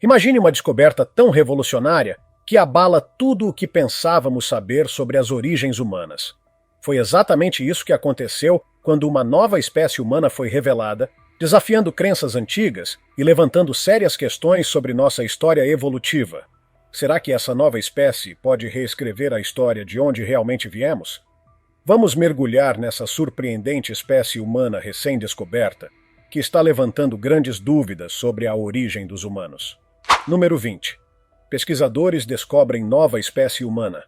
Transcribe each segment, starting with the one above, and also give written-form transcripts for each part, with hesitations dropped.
Imagine uma descoberta tão revolucionária que abala tudo o que pensávamos saber sobre as origens humanas. Foi exatamente isso que aconteceu quando uma nova espécie humana foi revelada, desafiando crenças antigas e levantando sérias questões sobre nossa história evolutiva. Será que essa nova espécie pode reescrever a história de onde realmente viemos? Vamos mergulhar nessa surpreendente espécie humana recém-descoberta, que está levantando grandes dúvidas sobre a origem dos humanos. Número 20. Pesquisadores descobrem nova espécie humana.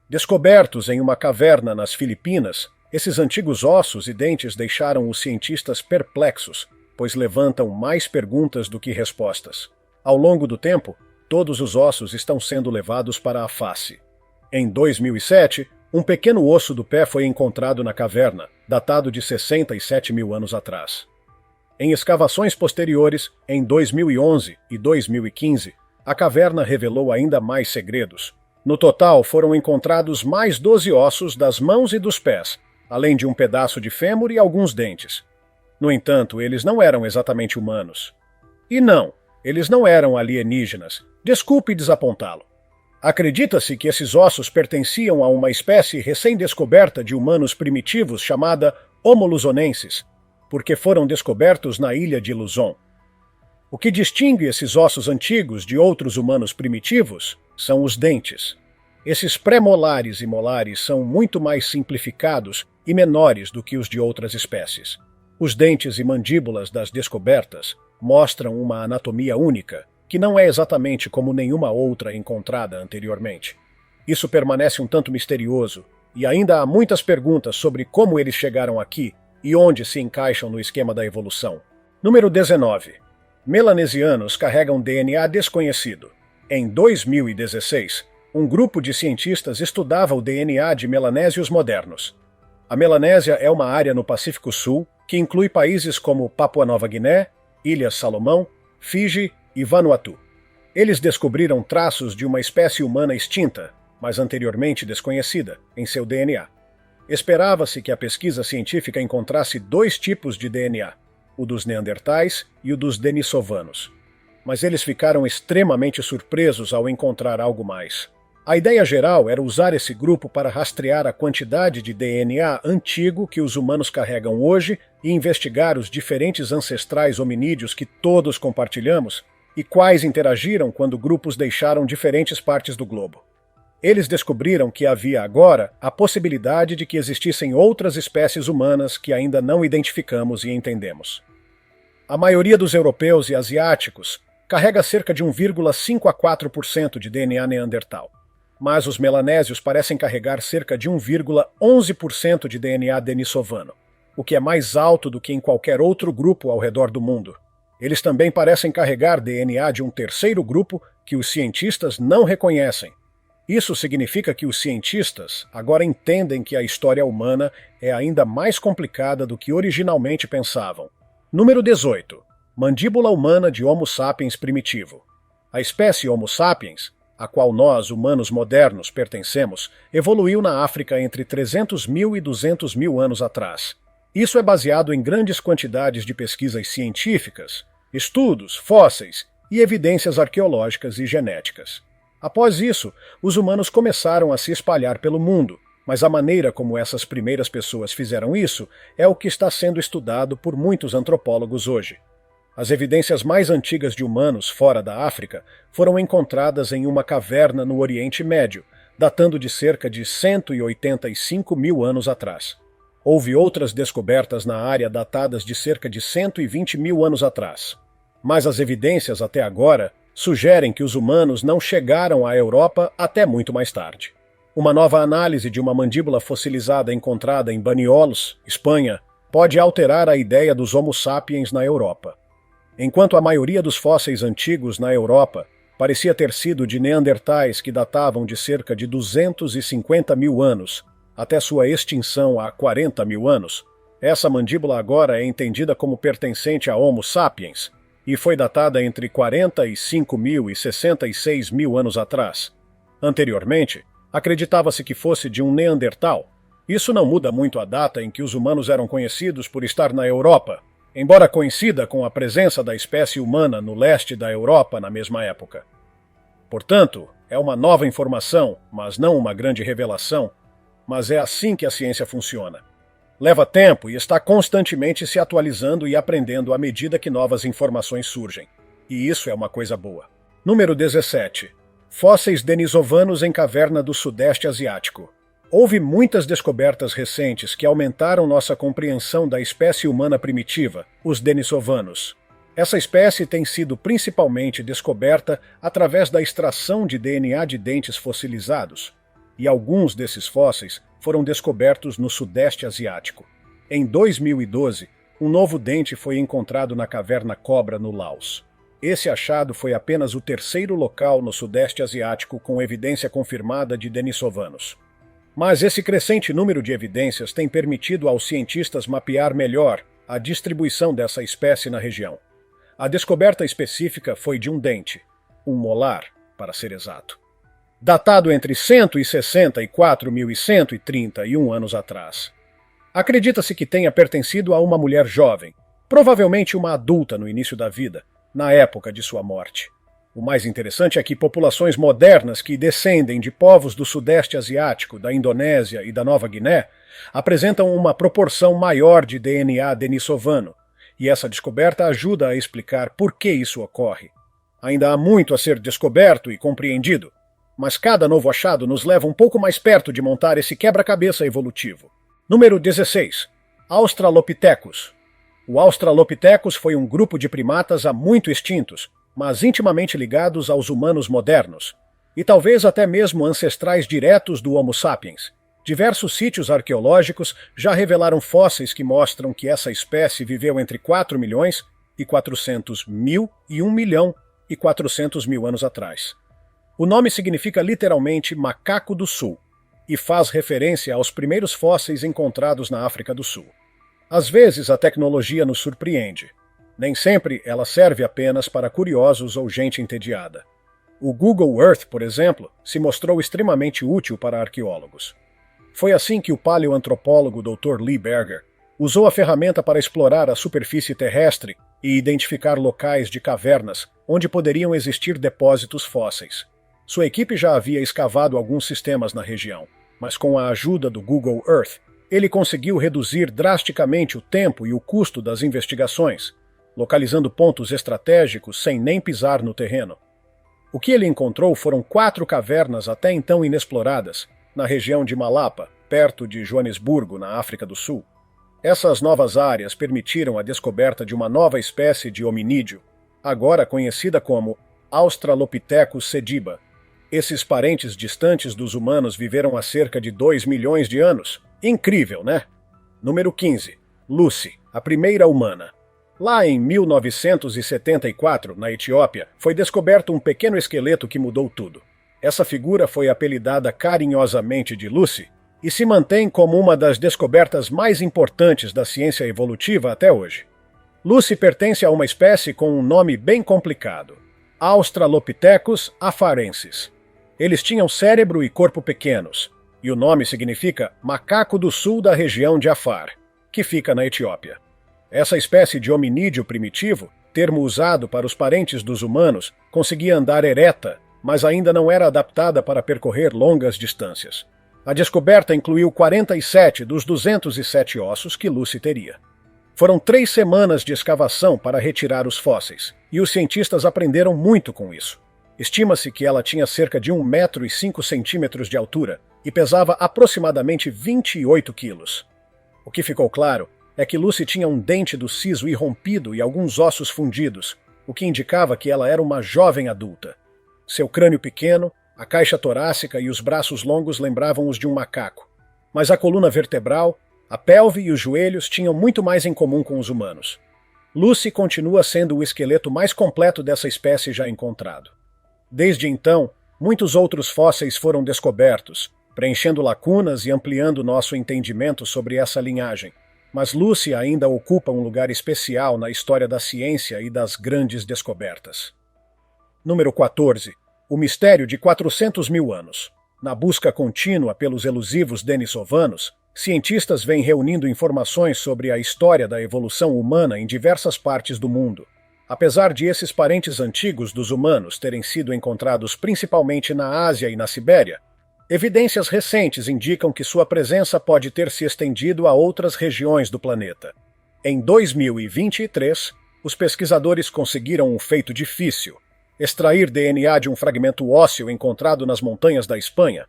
Descobertos em uma caverna nas Filipinas, esses antigos ossos e dentes deixaram os cientistas perplexos, pois levantam mais perguntas do que respostas. Ao longo do tempo, todos os ossos estão sendo levados para a face. Em 2007, um pequeno osso do pé foi encontrado na caverna, datado de 67 mil anos atrás. Em escavações posteriores, em 2011 e 2015, a caverna revelou ainda mais segredos. No total, foram encontrados mais 12 ossos das mãos e dos pés, além de um pedaço de fêmur e alguns dentes. No entanto, eles não eram exatamente humanos. E não, eles não eram alienígenas. Desculpe desapontá-lo. Acredita-se que esses ossos pertenciam a uma espécie recém-descoberta de humanos primitivos chamada Homo luzonensis, porque foram descobertos na ilha de Luzon. O que distingue esses ossos antigos de outros humanos primitivos são os dentes. Esses pré-molares e molares são muito mais simplificados e menores do que os de outras espécies. Os dentes e mandíbulas das descobertas mostram uma anatomia única, que não é exatamente como nenhuma outra encontrada anteriormente. Isso permanece um tanto misterioso, e ainda há muitas perguntas sobre como eles chegaram aqui e onde se encaixam no esquema da evolução. Número 19. Melanesianos carregam DNA desconhecido. Em 2016, um grupo de cientistas estudava o DNA de melanésios modernos. A Melanésia é uma área no Pacífico Sul que inclui países como Papua Nova Guiné, Ilhas Salomão, Fiji e Vanuatu. Eles descobriram traços de uma espécie humana extinta, mas anteriormente desconhecida, em seu DNA. Esperava-se que a pesquisa científica encontrasse dois tipos de DNA, o dos neandertais e o dos denisovanos. Mas eles ficaram extremamente surpresos ao encontrar algo mais. A ideia geral era usar esse grupo para rastrear a quantidade de DNA antigo que os humanos carregam hoje e investigar os diferentes ancestrais hominídeos que todos compartilhamos e quais interagiram quando grupos deixaram diferentes partes do globo. Eles descobriram que havia agora a possibilidade de que existissem outras espécies humanas que ainda não identificamos e entendemos. A maioria dos europeus e asiáticos carrega cerca de 1,5 a 4% de DNA neandertal, mas os melanésios parecem carregar cerca de 1,11% de DNA denisovano, o que é mais alto do que em qualquer outro grupo ao redor do mundo. Eles também parecem carregar DNA de um terceiro grupo que os cientistas não reconhecem. Isso significa que os cientistas agora entendem que a história humana é ainda mais complicada do que originalmente pensavam. Número 18. Mandíbula humana de Homo sapiens primitivo. A espécie Homo sapiens, a qual nós, humanos modernos, pertencemos, evoluiu na África entre 300 mil e 200 mil anos atrás. Isso é baseado em grandes quantidades de pesquisas científicas, estudos, fósseis e evidências arqueológicas e genéticas. Após isso, os humanos começaram a se espalhar pelo mundo, mas a maneira como essas primeiras pessoas fizeram isso é o que está sendo estudado por muitos antropólogos hoje. As evidências mais antigas de humanos fora da África foram encontradas em uma caverna no Oriente Médio, datando de cerca de 185 mil anos atrás. Houve outras descobertas na área datadas de cerca de 120 mil anos atrás. Mas as evidências até agora sugerem que os humanos não chegaram à Europa até muito mais tarde. Uma nova análise de uma mandíbula fossilizada encontrada em Baniolos, Espanha, pode alterar a ideia dos Homo sapiens na Europa. Enquanto a maioria dos fósseis antigos na Europa parecia ter sido de neandertais que datavam de cerca de 250 mil anos, até sua extinção há 40 mil anos, essa mandíbula agora é entendida como pertencente a Homo sapiens, e foi datada entre 45 mil e 66 mil anos atrás. Anteriormente, acreditava-se que fosse de um neandertal. Isso não muda muito a data em que os humanos eram conhecidos por estar na Europa. embora coincida com a presença da espécie humana no leste da Europa na mesma época. Portanto, é uma nova informação, mas não uma grande revelação, mas é assim que a ciência funciona. Leva tempo e está constantemente se atualizando e aprendendo à medida que novas informações surgem. E isso é uma coisa boa. Número 17. Fósseis denisovanos em caverna do Sudeste Asiático. Houve muitas descobertas recentes que aumentaram nossa compreensão da espécie humana primitiva, os denisovanos. Essa espécie tem sido principalmente descoberta através da extração de DNA de dentes fossilizados, e alguns desses fósseis foram descobertos no Sudeste Asiático. Em 2012, um novo dente foi encontrado na caverna Cobra, no Laos. Esse achado foi apenas o terceiro local no Sudeste Asiático com evidência confirmada de denisovanos. Mas esse crescente número de evidências tem permitido aos cientistas mapear melhor a distribuição dessa espécie na região. A descoberta específica foi de um dente, um molar, para ser exato, datado entre 164.000 e 131 anos atrás. Acredita-se que tenha pertencido a uma mulher jovem, provavelmente uma adulta no início da vida, na época de sua morte. O mais interessante é que populações modernas que descendem de povos do Sudeste Asiático, da Indonésia e da Nova Guiné apresentam uma proporção maior de DNA denisovano, e essa descoberta ajuda a explicar por que isso ocorre. Ainda há muito a ser descoberto e compreendido, mas cada novo achado nos leva um pouco mais perto de montar esse quebra-cabeça evolutivo. Número 16. Australopithecus. O Australopithecus foi um grupo de primatas há muito extintos, mas intimamente ligados aos humanos modernos, e talvez até mesmo ancestrais diretos do Homo sapiens. Diversos sítios arqueológicos já revelaram fósseis que mostram que essa espécie viveu entre 4 milhões e 400 mil e 1 milhão e 400 mil anos atrás. O nome significa literalmente macaco do sul e faz referência aos primeiros fósseis encontrados na África do Sul. Às vezes a tecnologia nos surpreende. Nem sempre ela serve apenas para curiosos ou gente entediada. O Google Earth, por exemplo, se mostrou extremamente útil para arqueólogos. Foi assim que o paleoantropólogo Dr. Lee Berger usou a ferramenta para explorar a superfície terrestre e identificar locais de cavernas onde poderiam existir depósitos fósseis. Sua equipe já havia escavado alguns sistemas na região, mas com a ajuda do Google Earth, ele conseguiu reduzir drasticamente o tempo e o custo das investigações, localizando pontos estratégicos sem nem pisar no terreno. O que ele encontrou foram 4 cavernas até então inexploradas, na região de Malapa, perto de Joanesburgo, na África do Sul. Essas novas áreas permitiram a descoberta de uma nova espécie de hominídeo, agora conhecida como Australopithecus sediba. Esses parentes distantes dos humanos viveram há cerca de 2 milhões de anos. Incrível, né? Número 15. Lucy, a primeira humana. Lá em 1974, na Etiópia, foi descoberto um pequeno esqueleto que mudou tudo. Essa figura foi apelidada carinhosamente de Lucy e se mantém como uma das descobertas mais importantes da ciência evolutiva até hoje. Lucy pertence a uma espécie com um nome bem complicado, Australopithecus afarensis. Eles tinham cérebro e corpo pequenos, e o nome significa macaco do sul da região de Afar, que fica na Etiópia. Essa espécie de hominídeo primitivo, termo usado para os parentes dos humanos, conseguia andar ereta, mas ainda não era adaptada para percorrer longas distâncias. A descoberta incluiu 47 dos 207 ossos que Lucy teria. Foram 3 semanas de escavação para retirar os fósseis, e os cientistas aprenderam muito com isso. Estima-se que ela tinha cerca de 1,5 metros de altura e pesava aproximadamente 28 quilos. O que ficou claro é que Lucy tinha um dente do siso irrompido e alguns ossos fundidos, o que indicava que ela era uma jovem adulta. Seu crânio pequeno, a caixa torácica e os braços longos lembravam os de um macaco, mas a coluna vertebral, a pelve e os joelhos tinham muito mais em comum com os humanos. Lucy continua sendo o esqueleto mais completo dessa espécie já encontrado. Desde então, muitos outros fósseis foram descobertos, preenchendo lacunas e ampliando nosso entendimento sobre essa linhagem. Mas Lucy ainda ocupa um lugar especial na história da ciência e das grandes descobertas. Número 14. O mistério de 400 mil anos. Na busca contínua pelos elusivos denisovanos, cientistas vêm reunindo informações sobre a história da evolução humana em diversas partes do mundo. Apesar de esses parentes antigos dos humanos terem sido encontrados principalmente na Ásia e na Sibéria, evidências recentes indicam que sua presença pode ter se estendido a outras regiões do planeta. Em 2023, os pesquisadores conseguiram um feito difícil: extrair DNA de um fragmento ósseo encontrado nas montanhas da Espanha.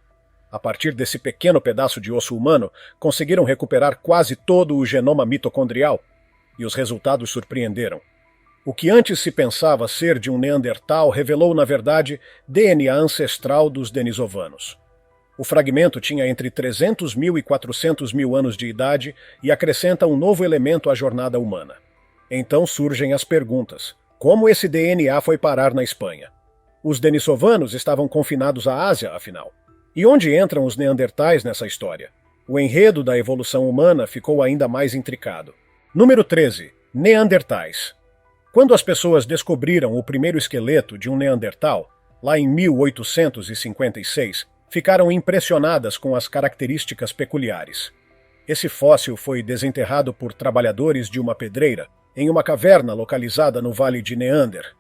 A partir desse pequeno pedaço de osso humano, conseguiram recuperar quase todo o genoma mitocondrial, e os resultados surpreenderam. O que antes se pensava ser de um Neandertal revelou, na verdade, DNA ancestral dos denisovanos. O fragmento tinha entre 300 mil e 400 mil anos de idade e acrescenta um novo elemento à jornada humana. Então surgem as perguntas: como esse DNA foi parar na Espanha? Os denisovanos estavam confinados à Ásia, afinal. E onde entram os neandertais nessa história? O enredo da evolução humana ficou ainda mais intricado. Número 13. Neandertais. Quando as pessoas descobriram o primeiro esqueleto de um neandertal, lá em 1856, ficaram impressionadas com as características peculiares. Esse fóssil foi desenterrado por trabalhadores de uma pedreira em uma caverna localizada no Vale de Neander.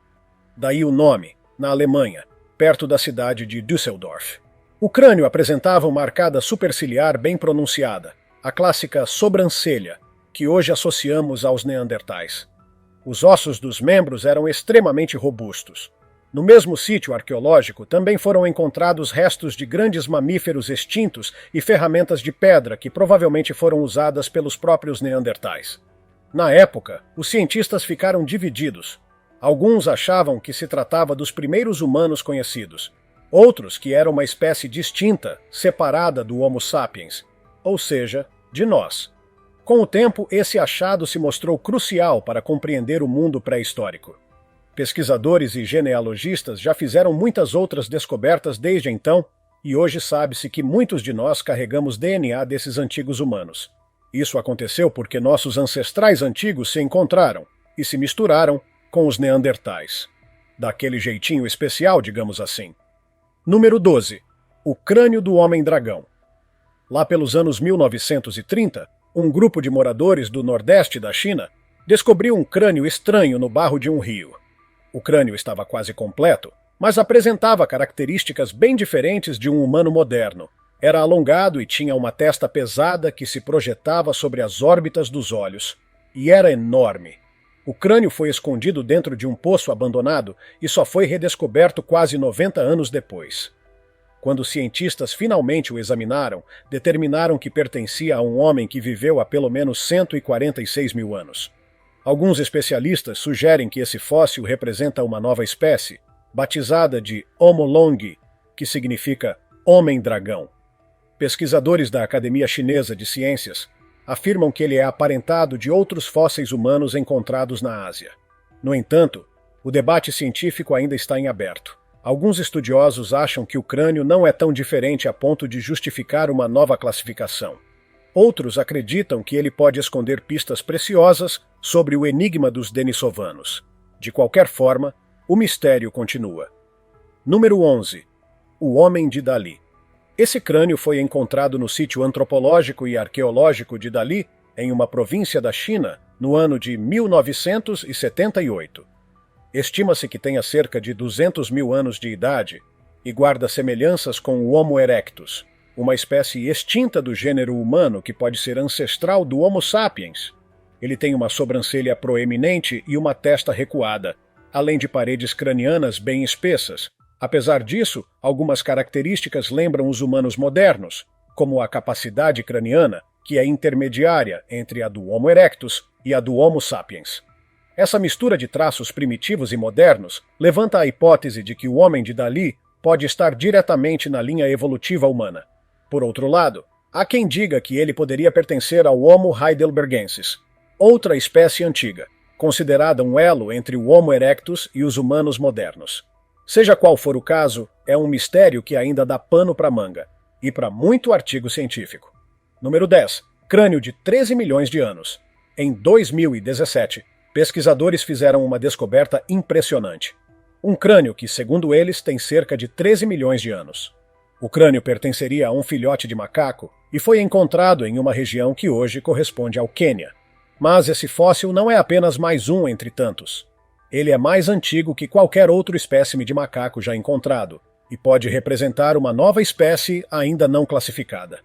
Daí o nome, na Alemanha, perto da cidade de Düsseldorf. O crânio apresentava uma arcada superciliar bem pronunciada, a clássica sobrancelha, que hoje associamos aos neandertais. Os ossos dos membros eram extremamente robustos. No mesmo sítio arqueológico também foram encontrados restos de grandes mamíferos extintos e ferramentas de pedra que provavelmente foram usadas pelos próprios neandertais. Na época, os cientistas ficaram divididos. Alguns achavam que se tratava dos primeiros humanos conhecidos, outros que era uma espécie distinta, separada do Homo sapiens, ou seja, de nós. Com o tempo, esse achado se mostrou crucial para compreender o mundo pré-histórico. Pesquisadores e genealogistas já fizeram muitas outras descobertas desde então, e hoje sabe-se que muitos de nós carregamos DNA desses antigos humanos. Isso aconteceu porque nossos ancestrais antigos se encontraram e se misturaram com os neandertais. Daquele jeitinho especial, digamos assim. Número 12. O crânio do homem-dragão. Lá pelos anos 1930, um grupo de moradores do nordeste da China descobriu um crânio estranho no barro de um rio. O crânio estava quase completo, mas apresentava características bem diferentes de um humano moderno. Era alongado e tinha uma testa pesada que se projetava sobre as órbitas dos olhos. E era enorme. O crânio foi escondido dentro de um poço abandonado e só foi redescoberto quase 90 anos depois. Quando os cientistas finalmente o examinaram, determinaram que pertencia a um homem que viveu há pelo menos 146 mil anos. Alguns especialistas sugerem que esse fóssil representa uma nova espécie, batizada de Homo longi, que significa homem-dragão. Pesquisadores da Academia Chinesa de Ciências afirmam que ele é aparentado de outros fósseis humanos encontrados na Ásia. No entanto, o debate científico ainda está em aberto. Alguns estudiosos acham que o crânio não é tão diferente a ponto de justificar uma nova classificação. Outros acreditam que ele pode esconder pistas preciosas sobre o enigma dos denisovanos. De qualquer forma, o mistério continua. Número 11. O Homem de Dali. Esse crânio foi encontrado no sítio antropológico e arqueológico de Dali, em uma província da China, no ano de 1978. Estima-se que tenha cerca de 200 mil anos de idade e guarda semelhanças com o Homo erectus, uma espécie extinta do gênero humano que pode ser ancestral do Homo sapiens. Ele tem uma sobrancelha proeminente e uma testa recuada, além de paredes cranianas bem espessas. Apesar disso, algumas características lembram os humanos modernos, como a capacidade craniana, que é intermediária entre a do Homo erectus e a do Homo sapiens. Essa mistura de traços primitivos e modernos levanta a hipótese de que o Homem de Dali pode estar diretamente na linha evolutiva humana. Por outro lado, há quem diga que ele poderia pertencer ao Homo heidelbergensis, outra espécie antiga, considerada um elo entre o Homo erectus e os humanos modernos. Seja qual for o caso, é um mistério que ainda dá pano para manga, e para muito artigo científico. Número 10. Crânio de 13 milhões de anos. Em 2017, pesquisadores fizeram uma descoberta impressionante. Um crânio que, segundo eles, tem cerca de 13 milhões de anos. O crânio pertenceria a um filhote de macaco e foi encontrado em uma região que hoje corresponde ao Quênia. Mas esse fóssil não é apenas mais um entre tantos. Ele é mais antigo que qualquer outro espécime de macaco já encontrado, e pode representar uma nova espécie ainda não classificada.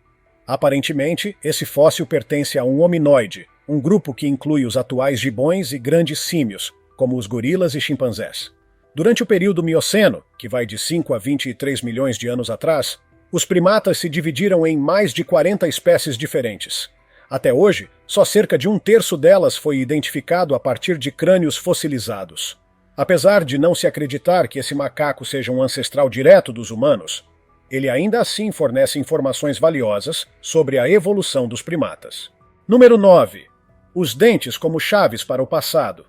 Aparentemente, esse fóssil pertence a um hominoide, um grupo que inclui os atuais gibões e grandes símios, como os gorilas e chimpanzés. Durante o período Mioceno, que vai de 5 a 23 milhões de anos atrás, os primatas se dividiram em mais de 40 espécies diferentes. Até hoje, só cerca de 1/3 delas foi identificado a partir de crânios fossilizados. Apesar de não se acreditar que esse macaco seja um ancestral direto dos humanos, ele ainda assim fornece informações valiosas sobre a evolução dos primatas. Número 9. Os dentes como chaves para o passado.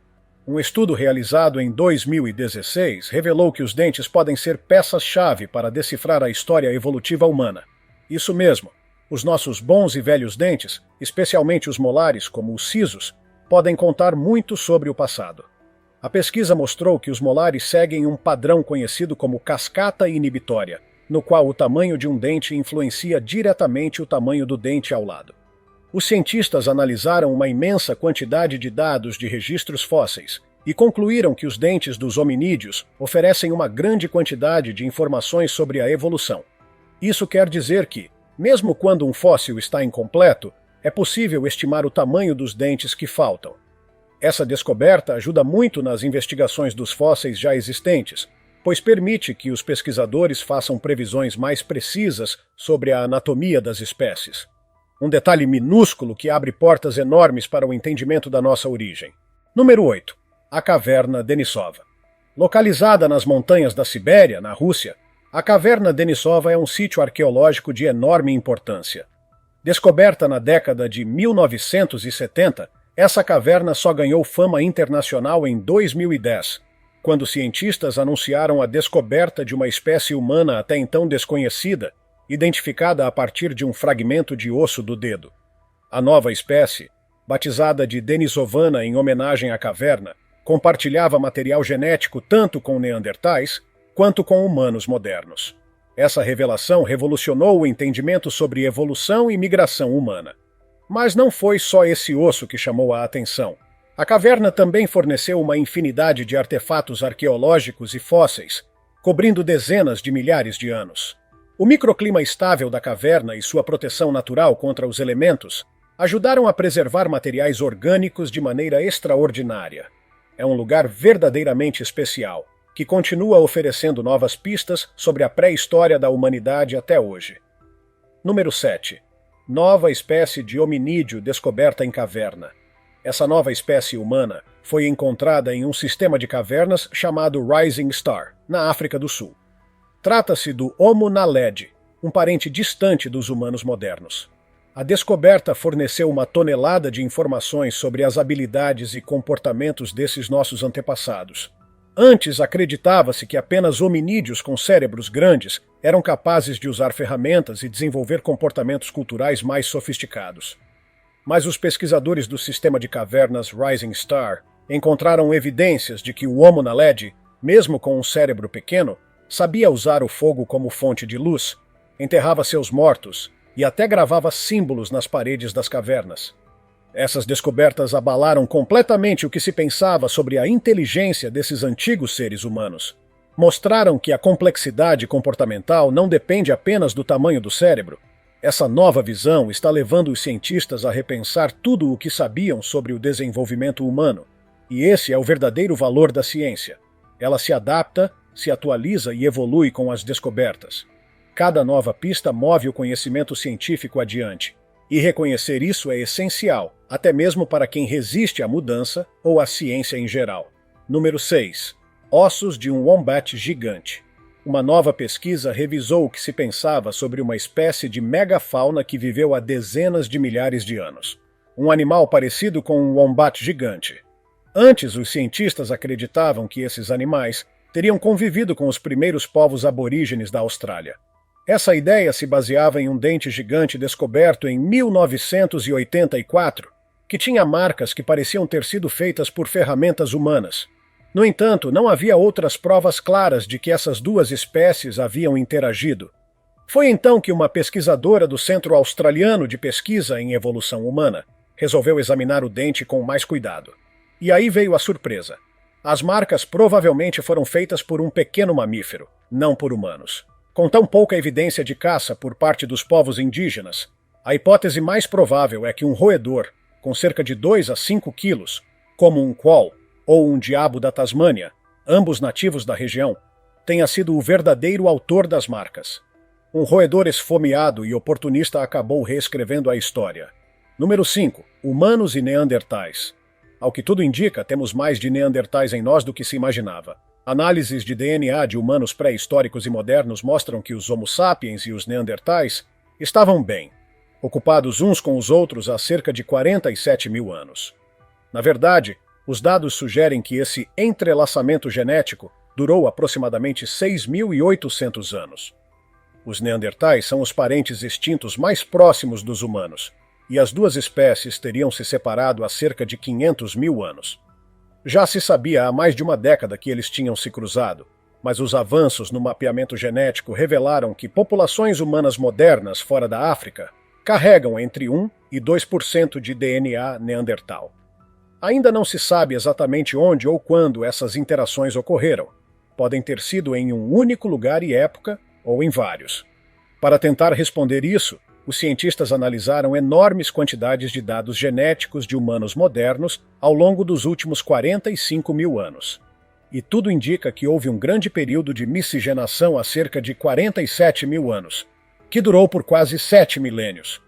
Um estudo realizado em 2016 revelou que os dentes podem ser peças-chave para decifrar a história evolutiva humana. Isso mesmo, os nossos bons e velhos dentes, especialmente os molares, como os sisos, podem contar muito sobre o passado. A pesquisa mostrou que os molares seguem um padrão conhecido como cascata inibitória, no qual o tamanho de um dente influencia diretamente o tamanho do dente ao lado. Os cientistas analisaram uma imensa quantidade de dados de registros fósseis e concluíram que os dentes dos hominídeos oferecem uma grande quantidade de informações sobre a evolução. Isso quer dizer que, mesmo quando um fóssil está incompleto, é possível estimar o tamanho dos dentes que faltam. Essa descoberta ajuda muito nas investigações dos fósseis já existentes, pois permite que os pesquisadores façam previsões mais precisas sobre a anatomia das espécies. Um detalhe minúsculo que abre portas enormes para o entendimento da nossa origem. Número 8. A Caverna Denisova. Localizada nas montanhas da Sibéria, na Rússia, a Caverna Denisova é um sítio arqueológico de enorme importância. Descoberta na década de 1970, essa caverna só ganhou fama internacional em 2010, quando cientistas anunciaram a descoberta de uma espécie humana até então desconhecida, identificada a partir de um fragmento de osso do dedo. A nova espécie, batizada de Denisovana em homenagem à caverna, compartilhava material genético tanto com neandertais quanto com humanos modernos. Essa revelação revolucionou o entendimento sobre evolução e migração humana. Mas não foi só esse osso que chamou a atenção. A caverna também forneceu uma infinidade de artefatos arqueológicos e fósseis, cobrindo dezenas de milhares de anos. O microclima estável da caverna e sua proteção natural contra os elementos ajudaram a preservar materiais orgânicos de maneira extraordinária. É um lugar verdadeiramente especial, que continua oferecendo novas pistas sobre a pré-história da humanidade até hoje. Número 7. Nova espécie de hominídeo descoberta em caverna. Essa nova espécie humana foi encontrada em um sistema de cavernas chamado Rising Star, na África do Sul. Trata-se do Homo naledi, um parente distante dos humanos modernos. A descoberta forneceu uma tonelada de informações sobre as habilidades e comportamentos desses nossos antepassados. Antes acreditava-se que apenas hominídeos com cérebros grandes eram capazes de usar ferramentas e desenvolver comportamentos culturais mais sofisticados. Mas os pesquisadores do sistema de cavernas Rising Star encontraram evidências de que o Homo naledi, mesmo com um cérebro pequeno, sabia usar o fogo como fonte de luz, enterrava seus mortos e até gravava símbolos nas paredes das cavernas. Essas descobertas abalaram completamente o que se pensava sobre a inteligência desses antigos seres humanos. Mostraram que a complexidade comportamental não depende apenas do tamanho do cérebro. Essa nova visão está levando os cientistas a repensar tudo o que sabiam sobre o desenvolvimento humano. E esse é o verdadeiro valor da ciência. Ela se adapta, se atualiza e evolui com as descobertas. Cada nova pista move o conhecimento científico adiante. E reconhecer isso é essencial, até mesmo para quem resiste à mudança ou à ciência em geral. Número 6. Ossos de um wombat gigante. Uma nova pesquisa revisou o que se pensava sobre uma espécie de megafauna que viveu há dezenas de milhares de anos. Um animal parecido com um wombat gigante. Antes, os cientistas acreditavam que esses animais teriam convivido com os primeiros povos aborígenes da Austrália. Essa ideia se baseava em um dente gigante descoberto em 1984, que tinha marcas que pareciam ter sido feitas por ferramentas humanas. No entanto, não havia outras provas claras de que essas duas espécies haviam interagido. Foi então que uma pesquisadora do Centro Australiano de Pesquisa em Evolução Humana resolveu examinar o dente com mais cuidado. E aí veio a surpresa. As marcas provavelmente foram feitas por um pequeno mamífero, não por humanos. Com tão pouca evidência de caça por parte dos povos indígenas, a hipótese mais provável é que um roedor, com cerca de 2 a 5 quilos, como um quoll ou um diabo da Tasmânia, ambos nativos da região, tenha sido o verdadeiro autor das marcas. Um roedor esfomeado e oportunista acabou reescrevendo a história. Número 5. Humanos e Neandertais. Ao que tudo indica, temos mais de Neandertais em nós do que se imaginava. Análises de DNA de humanos pré-históricos e modernos mostram que os Homo sapiens e os Neandertais estavam bem, ocupados uns com os outros há cerca de 47 mil anos. Na verdade, os dados sugerem que esse entrelaçamento genético durou aproximadamente 6.800 anos. Os Neandertais são os parentes extintos mais próximos dos humanos, e as duas espécies teriam se separado há cerca de 500 mil anos. Já se sabia há mais de uma década que eles tinham se cruzado, mas os avanços no mapeamento genético revelaram que populações humanas modernas fora da África carregam entre 1 e 2% de DNA neandertal. Ainda não se sabe exatamente onde ou quando essas interações ocorreram. Podem ter sido em um único lugar e época, ou em vários. Para tentar responder isso, os cientistas analisaram enormes quantidades de dados genéticos de humanos modernos ao longo dos últimos 45 mil anos. E tudo indica que houve um grande período de miscigenação há cerca de 47 mil anos, que durou por quase 7 milênios.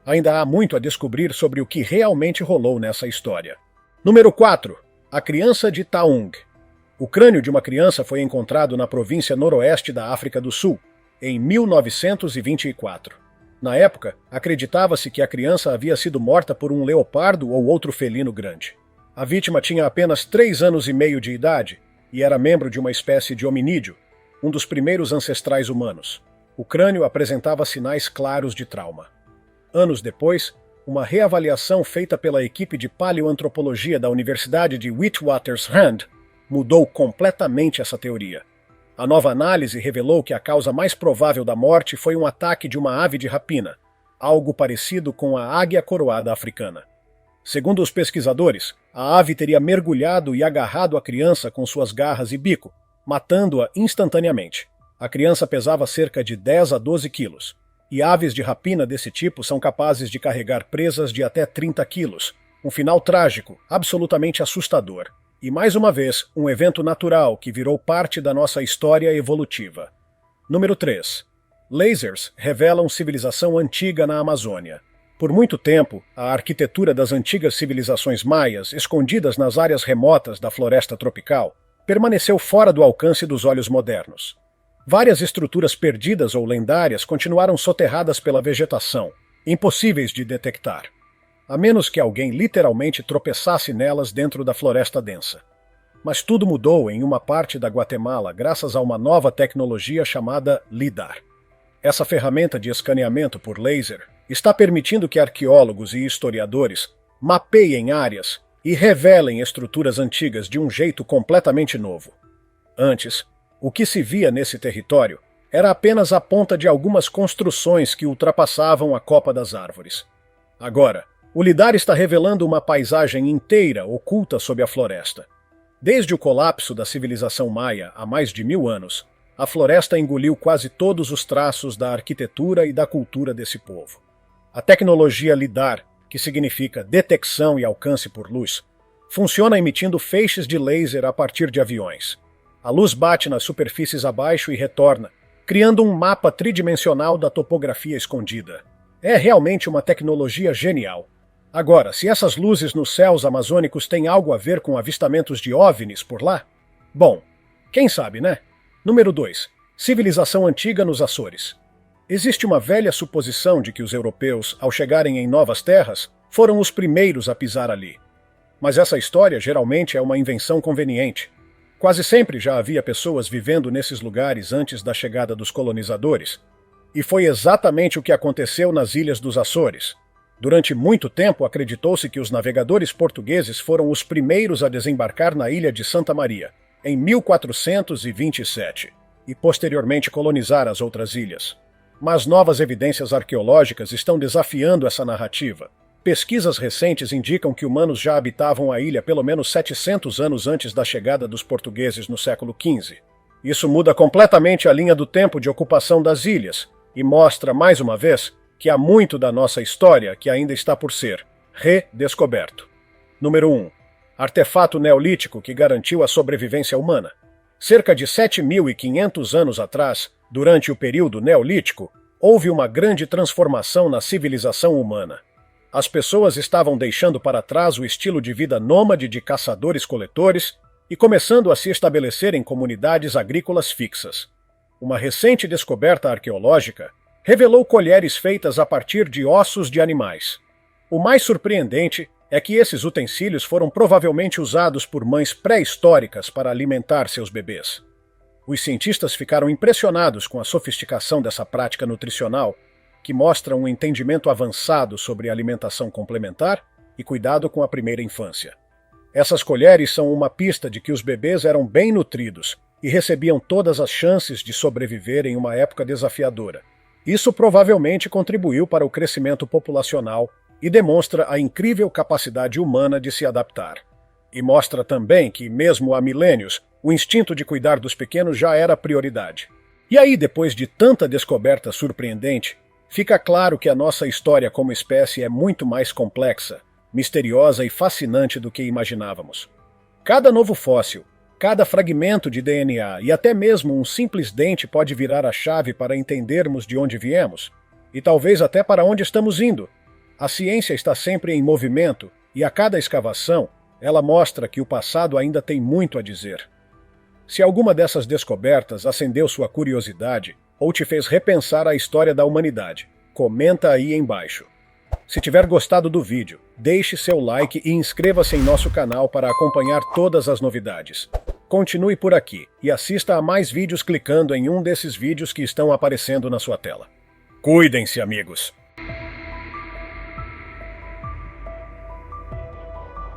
Ainda há muito a descobrir sobre o que realmente rolou nessa história. Número 4. A criança de Taung. O crânio de uma criança foi encontrado na província noroeste da África do Sul, em 1924. Na época, acreditava-se que a criança havia sido morta por um leopardo ou outro felino grande. A vítima tinha apenas 3 anos e meio de idade e era membro de uma espécie de hominídeo, um dos primeiros ancestrais humanos. O crânio apresentava sinais claros de trauma. Anos depois, uma reavaliação feita pela equipe de paleoantropologia da Universidade de Witwatersrand mudou completamente essa teoria. A nova análise revelou que a causa mais provável da morte foi um ataque de uma ave de rapina, algo parecido com a águia coroada africana. Segundo os pesquisadores, a ave teria mergulhado e agarrado a criança com suas garras e bico, matando-a instantaneamente. A criança pesava cerca de 10 a 12 quilos, e aves de rapina desse tipo são capazes de carregar presas de até 30 quilos, um final trágico, absolutamente assustador. E mais uma vez, um evento natural que virou parte da nossa história evolutiva. Número 3. Lasers revelam civilização antiga na Amazônia. Por muito tempo, a arquitetura das antigas civilizações maias, escondidas nas áreas remotas da floresta tropical, permaneceu fora do alcance dos olhos modernos. Várias estruturas perdidas ou lendárias continuaram soterradas pela vegetação, impossíveis de detectar, a menos que alguém literalmente tropeçasse nelas dentro da floresta densa. Mas tudo mudou em uma parte da Guatemala graças a uma nova tecnologia chamada LIDAR. Essa ferramenta de escaneamento por laser está permitindo que arqueólogos e historiadores mapeiem áreas e revelem estruturas antigas de um jeito completamente novo. Antes, o que se via nesse território era apenas a ponta de algumas construções que ultrapassavam a copa das árvores. Agora, o LIDAR está revelando uma paisagem inteira oculta sob a floresta. Desde o colapso da civilização maia há mais de 1000 anos, a floresta engoliu quase todos os traços da arquitetura e da cultura desse povo. A tecnologia LIDAR, que significa detecção e alcance por luz, funciona emitindo feixes de laser a partir de aviões. A luz bate nas superfícies abaixo e retorna, criando um mapa tridimensional da topografia escondida. É realmente uma tecnologia genial. Agora, se essas luzes nos céus amazônicos têm algo a ver com avistamentos de OVNIs por lá? Bom, quem sabe, né? Número 2. Civilização antiga nos Açores. Existe uma velha suposição de que os europeus, ao chegarem em novas terras, foram os primeiros a pisar ali. Mas essa história geralmente é uma invenção conveniente. Quase sempre já havia pessoas vivendo nesses lugares antes da chegada dos colonizadores. E foi exatamente o que aconteceu nas Ilhas dos Açores. Durante muito tempo acreditou-se que os navegadores portugueses foram os primeiros a desembarcar na ilha de Santa Maria, em 1427, e posteriormente colonizar as outras ilhas. mas novas evidências arqueológicas estão desafiando essa narrativa. Pesquisas recentes indicam que humanos já habitavam a ilha pelo menos 700 anos antes da chegada dos portugueses no século XV. Isso muda completamente a linha do tempo de ocupação das ilhas e mostra, mais uma vez, que há muito da nossa história que ainda está por ser redescoberto. Número 1. Artefato neolítico que garantiu a sobrevivência humana. Cerca de 7.500 anos atrás, durante o período neolítico, houve uma grande transformação na civilização humana. As pessoas estavam deixando para trás o estilo de vida nômade de caçadores-coletores e começando a se estabelecer em comunidades agrícolas fixas. Uma recente descoberta arqueológica revelou colheres feitas a partir de ossos de animais. O mais surpreendente é que esses utensílios foram provavelmente usados por mães pré-históricas para alimentar seus bebês. Os cientistas ficaram impressionados com a sofisticação dessa prática nutricional, que mostra um entendimento avançado sobre alimentação complementar e cuidado com a primeira infância. Essas colheres são uma pista de que os bebês eram bem nutridos e recebiam todas as chances de sobreviver em uma época desafiadora. Isso provavelmente contribuiu para o crescimento populacional e demonstra a incrível capacidade humana de se adaptar. E mostra também que, mesmo há milênios, o instinto de cuidar dos pequenos já era prioridade. E aí, depois de tanta descoberta surpreendente, fica claro que a nossa história como espécie é muito mais complexa, misteriosa e fascinante do que imaginávamos. Cada novo fóssil, cada fragmento de DNA e até mesmo um simples dente pode virar a chave para entendermos de onde viemos, e talvez até para onde estamos indo. A ciência está sempre em movimento e a cada escavação ela mostra que o passado ainda tem muito a dizer. Se alguma dessas descobertas acendeu sua curiosidade ou te fez repensar a história da humanidade, comenta aí embaixo. Se tiver gostado do vídeo, deixe seu like e inscreva-se em nosso canal para acompanhar todas as novidades. Continue por aqui e assista a mais vídeos clicando em um desses vídeos que estão aparecendo na sua tela. Cuidem-se, amigos!